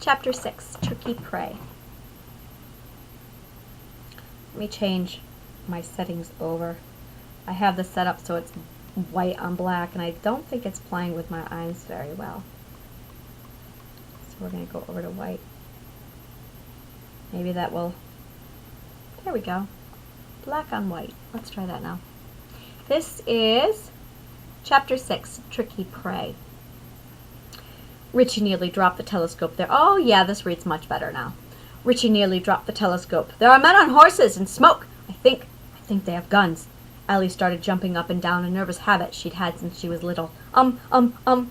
Chapter 6, Tricky Prey. Let me change my settings over. I have this set up so it's white on black, and I don't think it's playing with my eyes very well. So we're going to go over to white. Maybe that will... There we go. Black on white. Let's try that now. This is Chapter 6, Tricky Prey. Richie nearly dropped the telescope there. Oh yeah, this reads much better now. Richie nearly dropped the telescope. There are men on horses and smoke. I think they have guns. Allie started jumping up and down, a nervous habit she'd had since she was little.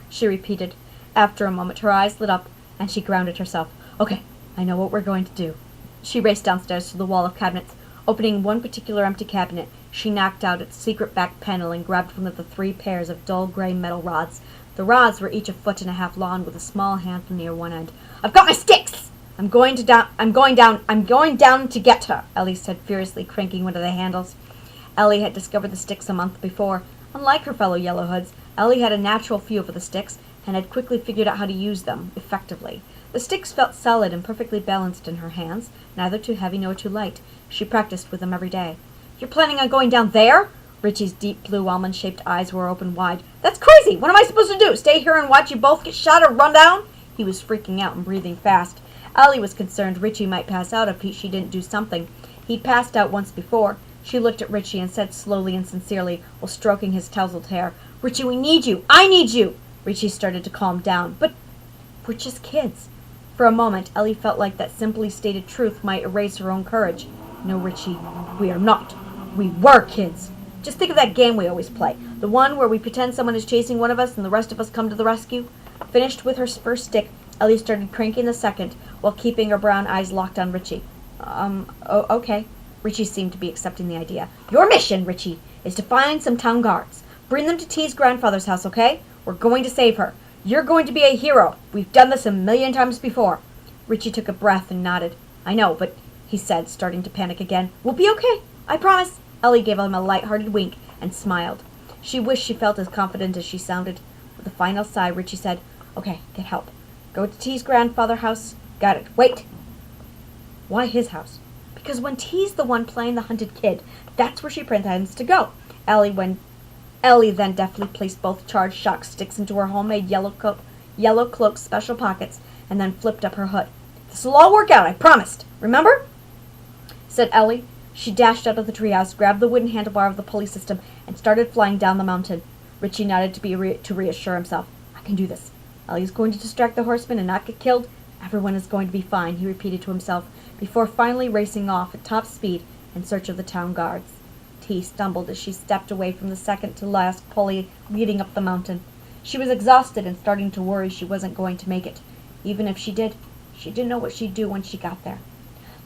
She repeated. After a moment, her eyes lit up, and she grounded herself. Okay, I know what we're going to do. She raced downstairs to the wall of cabinets. Opening one particular empty cabinet, she knocked out its secret back panel and grabbed one of the 3 pairs of dull gray metal rods. The rods were each 1.5 feet long, with a small handle near one end. I've got my sticks! I'm going down to get her, Allie said furiously, cranking one of the handles. Allie had discovered the sticks a month before. Unlike her fellow Yellowhoods, Allie had a natural feel for the sticks and had quickly figured out how to use them effectively. The sticks felt solid and perfectly balanced in her hands, neither too heavy nor too light. She practiced with them every day. You're planning on going down there? Richie's deep blue almond-shaped eyes were open wide. That's crazy! What am I supposed to do? Stay here and watch you both get shot or run down? He was freaking out and breathing fast. Allie was concerned Richie might pass out if she didn't do something. He'd passed out once before. She looked at Richie and said slowly and sincerely, while stroking his tousled hair, Richie, we need you! I need you! Richie started to calm down. But we're just kids. For a moment, Allie felt like that simply stated truth might erase her own courage. No, Richie, we are not. We were kids. Just think of that game we always play. The one where we pretend someone is chasing one of us and the rest of us come to the rescue. Finished with her first stick, Allie started cranking the second, while keeping her brown eyes locked on Richie. Okay. Richie seemed to be accepting the idea. Your mission, Richie, is to find some town guards. Bring them to T's grandfather's house, okay? We're going to save her. You're going to be a hero. We've done this 1,000,000 times before. Richie took a breath and nodded. I know, but, he said, starting to panic again. We'll be okay. I promise. Allie gave him a light-hearted wink and smiled. She wished she felt as confident as she sounded. With a final sigh, Richie said, Okay, get help. Go to T's grandfather's house. Got it. Wait. Why his house? Because when T's the one playing the hunted kid, that's where she pretends to go. Allie then deftly placed both charged shock sticks into her homemade yellow cloak's special pockets and then flipped up her hood. This'll all work out, I promised. Remember? Said Allie. She dashed out of the treehouse, grabbed the wooden handlebar of the pulley system, and started flying down the mountain. Richie nodded to reassure himself. I can do this. Allie's going to distract the horseman and not get killed. Everyone is going to be fine, he repeated to himself, before finally racing off at top speed in search of the town guards. T stumbled as she stepped away from the second-to-last pulley leading up the mountain. She was exhausted and starting to worry she wasn't going to make it. Even if she didn't know what she'd do when she got there.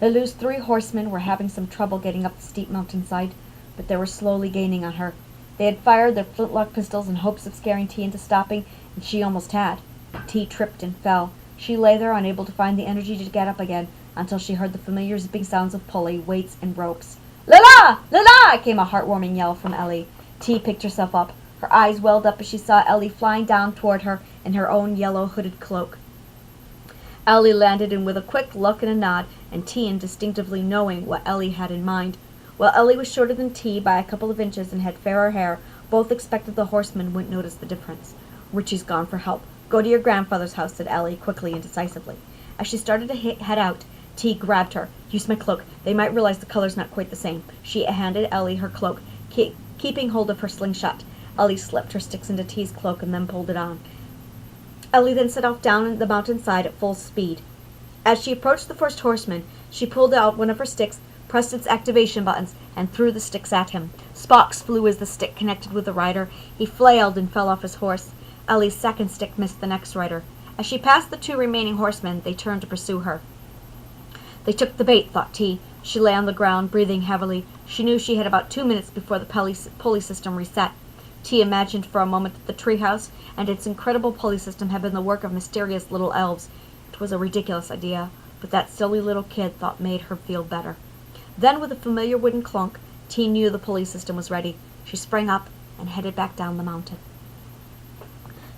Lelou's 3 horsemen were having some trouble getting up the steep mountainside, but they were slowly gaining on her. They had fired their flintlock pistols in hopes of scaring T into stopping, and she almost had. T tripped and fell. She lay there unable to find the energy to get up again until she heard the familiar zipping sounds of pulley, weights, and ropes. La-la! La-la! Came a heartwarming yell from Allie. T picked herself up. Her eyes welled up as she saw Allie flying down toward her in her own yellow hooded cloak. Allie landed in with a quick look and a nod, and T instinctively knowing what Allie had in mind. While Allie was shorter than T by a couple of inches and had fairer hair, both expected the horseman wouldn't notice the difference. Richie's gone for help. Go to your grandfather's house, said Allie quickly and decisively. As she started to head out, T grabbed her. Use my cloak. They might realize the color's not quite the same. She handed Allie her cloak, keeping hold of her slingshot. Allie slipped her sticks into T's cloak and then pulled it on. Allie then set off down the mountainside at full speed. As she approached the first horseman, she pulled out one of her sticks, pressed its activation buttons, and threw the sticks at him. Sparks flew as the stick connected with the rider. He flailed and fell off his horse. Allie's second stick missed the next rider. As she passed the 2 remaining horsemen, they turned to pursue her. They took the bait, thought T. She lay on the ground, breathing heavily. She knew she had about 2 minutes before the pulley system reset. T imagined for a moment that the treehouse and its incredible pulley system had been the work of mysterious little elves. It was a ridiculous idea, but that silly little kid thought made her feel better. Then, with a familiar wooden clunk, T knew the pulley system was ready. She sprang up and headed back down the mountain.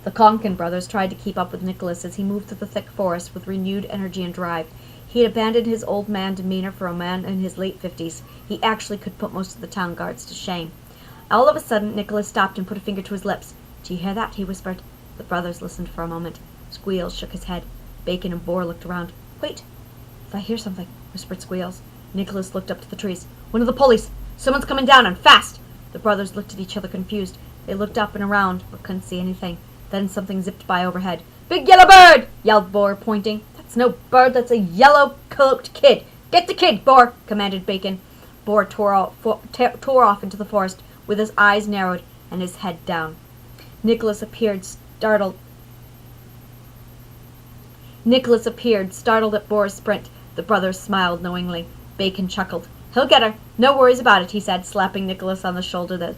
The Konkin brothers tried to keep up with Nikolas as he moved through the thick forest with renewed energy and drive. He had abandoned his old man demeanor for a man in his late 50s. He actually could put most of the town guards to shame. All of a sudden, Nikolas stopped and put a finger to his lips. "Do you hear that?" he whispered. The brothers listened for a moment. Squeals shook his head. Bacon and Boar looked around. "Wait, if I hear something," whispered Squeals. Nikolas looked up to the trees. "One of the pulleys! Someone's coming down, and fast!" The brothers looked at each other confused. They looked up and around, but couldn't see anything. Then something zipped by overhead. "Big yellow bird!" yelled Boar, pointing. "That's no bird, that's a yellow-cloaked kid. Get the kid, Boar!" commanded Bacon. Boar tore off into the forest, with his eyes narrowed and his head down. Nikolas appeared, startled at Boar's sprint. The brothers smiled knowingly. Bacon chuckled. "He'll get her. No worries about it," he said, slapping Nikolas on the shoulder.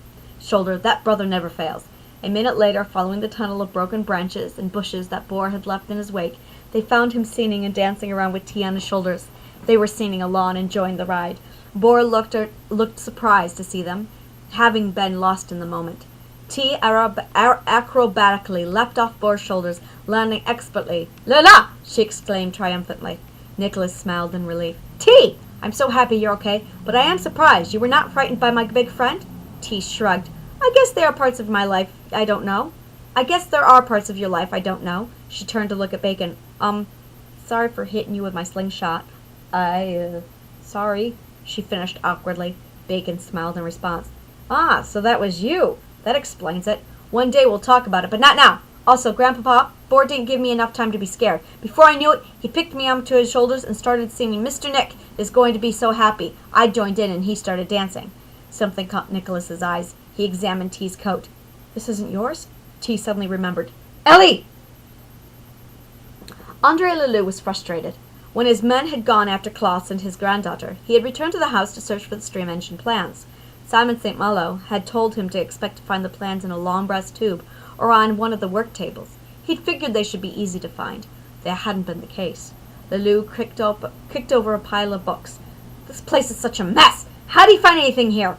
That brother never fails. A minute later, following the tunnel of broken branches and bushes that Boar had left in his wake, they found him singing and dancing around with tea on his shoulders. They were singing along, enjoying the ride. Boar looked surprised to see them, having been lost in the moment. Tea acrobatically leapt off Boar's shoulders, landing expertly. "La la!" she exclaimed triumphantly. Nikolas smiled in relief. "Tea! I'm so happy you're okay, but I am surprised. You were not frightened by my big friend?" Tea shrugged. "I guess there are parts of my life I don't know. I guess there are parts of your life I don't know." She turned to look at Bacon. Sorry for hitting you with my slingshot." Sorry," she finished awkwardly. Bacon smiled in response. "Ah, so that was you. That explains it. One day we'll talk about it, but not now. Also, Grandpapa, Boar didn't give me enough time to be scared. Before I knew it, he picked me onto his shoulders and started singing, 'Mr. Nick is going to be so happy.' I joined in and he started dancing." Something caught Nikolas's eyes. He examined T's coat. "This isn't yours?" T suddenly remembered. "Ellie!" Andre Lalou was frustrated. When his men had gone after Klaus and his granddaughter, he had returned to the house to search for the steam engine plans. Simon St. Malo had told him to expect to find the plans in a long brass tube or on one of the work tables. He'd figured they should be easy to find. That hadn't been the case. Lalou kicked over a pile of books. "This place is such a mess! How'd he find anything here?"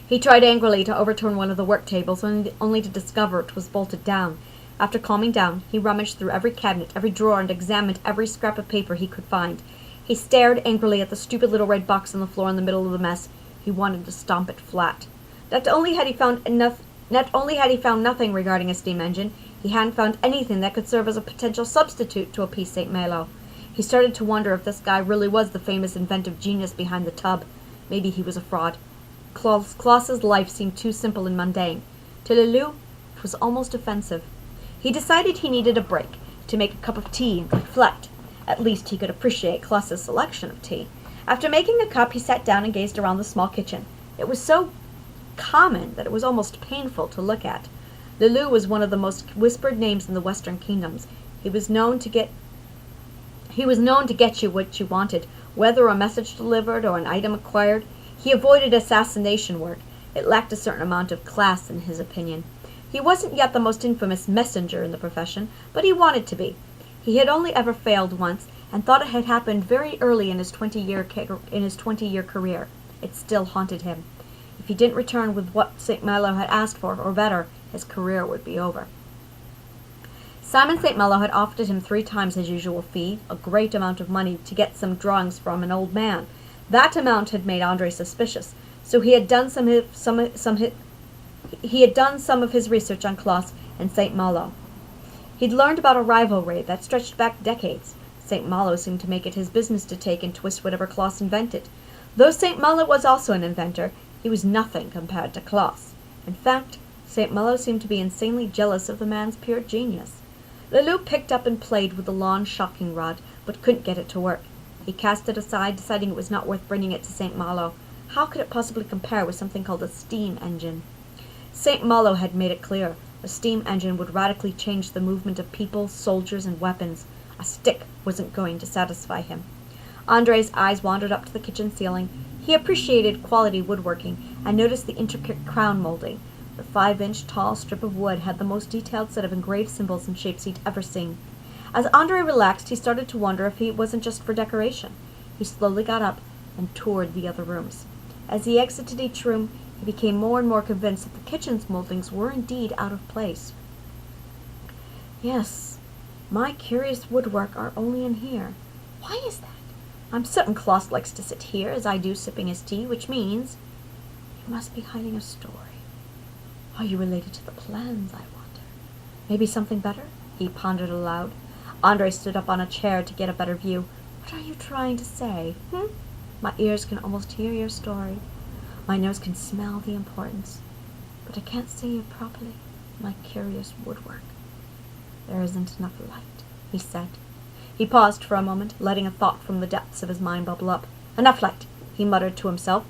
He tried angrily to overturn one of the work tables, only to discover it was bolted down. After calming down, he rummaged through every cabinet, every drawer, and examined every scrap of paper he could find. He stared angrily at the stupid little red box on the floor in the middle of the mess. He wanted to stomp it flat. Not only had he found nothing regarding a steam engine, he hadn't found anything that could serve as a potential substitute to a P. St. Malo. He started to wonder if this guy really was the famous inventive genius behind the tub. Maybe he was a fraud. Klaus's life seemed too simple and mundane. To Lalou, it was almost offensive. He decided he needed a break, to make a cup of tea and reflect. At least he could appreciate Klaus's selection of tea. After making a cup, he sat down and gazed around the small kitchen. It was so common that it was almost painful to look at. Lalou was one of the most whispered names in the Western kingdoms. He was known to get you what you wanted, whether a message delivered or an item acquired. He avoided assassination work. It lacked a certain amount of class, in his opinion. He wasn't yet the most infamous messenger in the profession, but he wanted to be. He had only ever failed once, and thought it had happened very early in his 20-year career. It still haunted him. If he didn't return with what St. Malo had asked for, or better, his career would be over. Simon St. Malo had offered him 3 times his usual fee, a great amount of money, to get some drawings from an old man. That amount had made Andre suspicious, so he had done some of his research on Klaus and St. Malo. He'd learned about a rivalry that stretched back decades. St. Malo seemed to make it his business to take and twist whatever Klaus invented. Though St. Malo was also an inventor, he was nothing compared to Klaus. In fact, St. Malo seemed to be insanely jealous of the man's pure genius. Lalou picked up and played with the long shocking rod, but couldn't get it to work. He cast it aside, deciding it was not worth bringing it to St. Malo. How could it possibly compare with something called a steam engine? St. Malo had made it clear. A steam engine would radically change the movement of people, soldiers, and weapons. A stick wasn't going to satisfy him. Andre's eyes wandered up to the kitchen ceiling. He appreciated quality woodworking and noticed the intricate crown molding. The 5-inch tall strip of wood had the most detailed set of engraved symbols and shapes he'd ever seen. As Andre relaxed, he started to wonder if it wasn't just for decoration. He slowly got up and toured the other rooms. As he exited each room, he became more and more convinced that the kitchen's moldings were indeed out of place. Yes, my curious woodwork are only in here. Why is that? I'm certain Klaus likes to sit here, as I do, sipping his tea, which means you must be hiding a story. Are you related to the plans, I wonder? Maybe something better? He pondered aloud. Andre stood up on a chair to get a better view. What are you trying to say? My ears can almost hear your story. My nose can smell the importance. But I can't see it properly. My curious woodwork. There isn't enough light, he said. He paused for a moment, letting a thought from the depths of his mind bubble up. Enough light, he muttered to himself.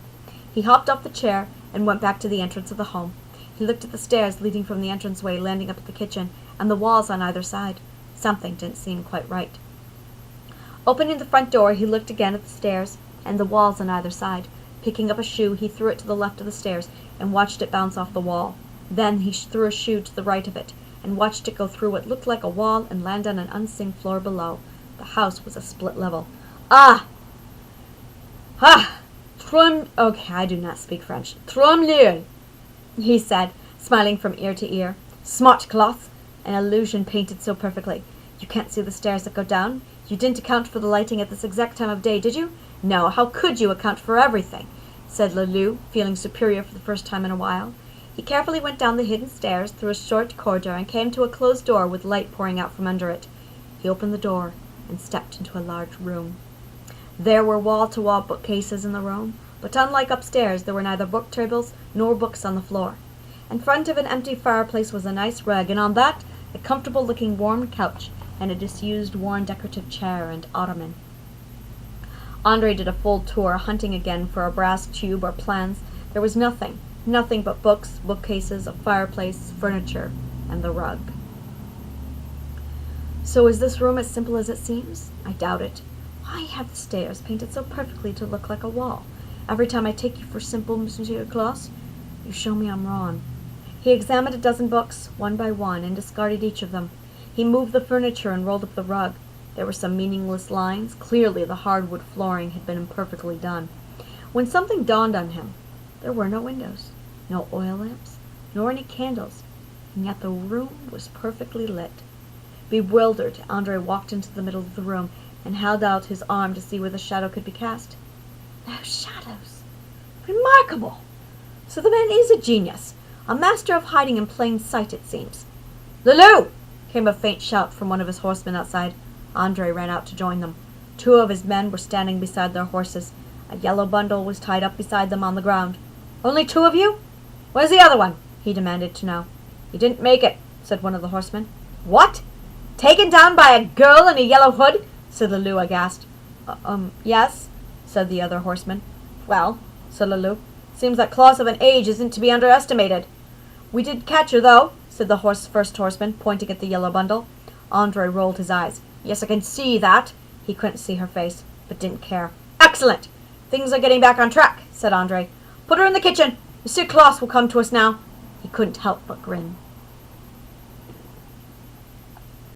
He hopped off the chair and went back to the entrance of the home. He looked at the stairs leading from the entranceway, landing up at the kitchen, and the walls on either side. Something didn't seem quite right. Opening the front door, he looked again at the stairs and the walls on either side. Picking up a shoe, he threw it to the left of the stairs and watched it bounce off the wall. Then he threw a shoe to the right of it and watched it go through what looked like a wall and land on an unseen floor below. The house was a split level. Okay, I do not speak French. Trombleur, he said, smiling from ear to ear. Smart Klaus, an illusion painted so perfectly. You can't see the stairs that go down? You didn't account for the lighting at this exact time of day, did you? No, how could you account for everything? Said Lalou, feeling superior for the first time in a while. He carefully went down the hidden stairs, through a short corridor, and came to a closed door with light pouring out from under it. He opened the door and stepped into a large room. There were wall-to-wall bookcases in the room, but unlike upstairs, there were neither book tables nor books on the floor. In front of an empty fireplace was a nice rug, and on that, a comfortable-looking warm couch and a disused, worn decorative chair and ottoman. Andre did a full tour, hunting again for a brass tube or plans. There was nothing but books, bookcases, a fireplace, furniture, and the rug. So is this room as simple as it seems? I doubt it. Why have the stairs painted so perfectly to look like a wall? Every time I take you for simple, Monsieur Klaus, you show me I'm wrong. He examined a dozen books, one by one, and discarded each of them. He moved the furniture and rolled up the rug. There were some meaningless lines. Clearly the hardwood flooring had been imperfectly done. When something dawned on him, there were no windows, no oil lamps, nor any candles, and yet the room was perfectly lit. Bewildered, Andre walked into the middle of the room and held out his arm to see where the shadow could be cast. No shadows. Remarkable! So the man is a genius, a master of hiding in plain sight, it seems. Lalou! Came a faint shout from one of his horsemen outside. Andre ran out to join them. Two of his men were standing beside their horses. A yellow bundle was tied up beside them on the ground. Only two of you? Where's the other one? He demanded to know. He didn't make it, said one of the horsemen. What? Taken down by a girl in a yellow hood? Said Lalou, aghast. Yes, said the other horseman. Well, said Lalou, seems that Klaus of an age isn't to be underestimated. We did catch her, though, said the first horseman, pointing at the yellow bundle. Andre rolled his eyes. Yes, I can see that. He couldn't see her face, but didn't care. Excellent! Things are getting back on track, said Andre. Put her in the kitchen. Monsieur Klaus will come to us now. He couldn't help but grin.